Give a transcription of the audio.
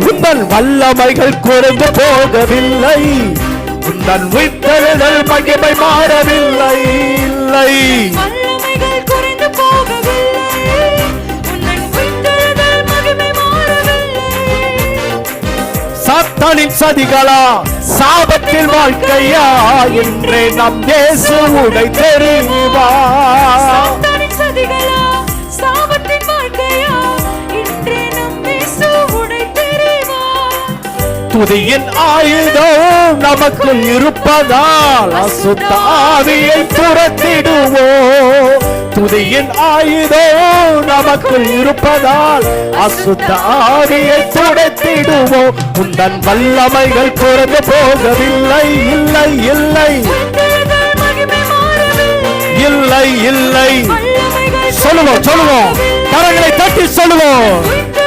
உந்தன் வல்லமைகள் குறைந்து போகவில்லை, உந்தன் உயிர்த்தெழுதல் மகிமை மாறவில்லை. இல்லை வல்லமைகள் குறைந்து போகவில்லை, உந்தன் உயிர்த்தெழுதல் மகிமை மாறவில்லை. சாத்தானின் சதிகளா சாபத்தில் வாழ்க்கையா என்றே நம் இயேசு உடை தெரிவா. சாத்தானின் சதிகளா சாபத்தின் வாழ்க்கையா என்றே நம் இயேசு உடை தெரிவா. துதியின் ஆயுதம் நமக்கு இருப்பதால் அசுத்த ஆவியை துரத்திடுவோம். துதியின் ஆயுதம் நமக்கு இருப்பதால் அசுத்த ஆவியை துரத்திடுவோம். உந்தன் வல்லமைகள் குறைந்து போகவில்லை. இல்லை இல்லை உயிர்த்தெழுதல் மகிமை மாறவில்லை. இல்லை இல்லை வல்லமைகள் சொல்லுவோம் சொல்லுவோம், கரங்களை தட்டி சொல்லுவோம். உயிர்த்தெழுதல்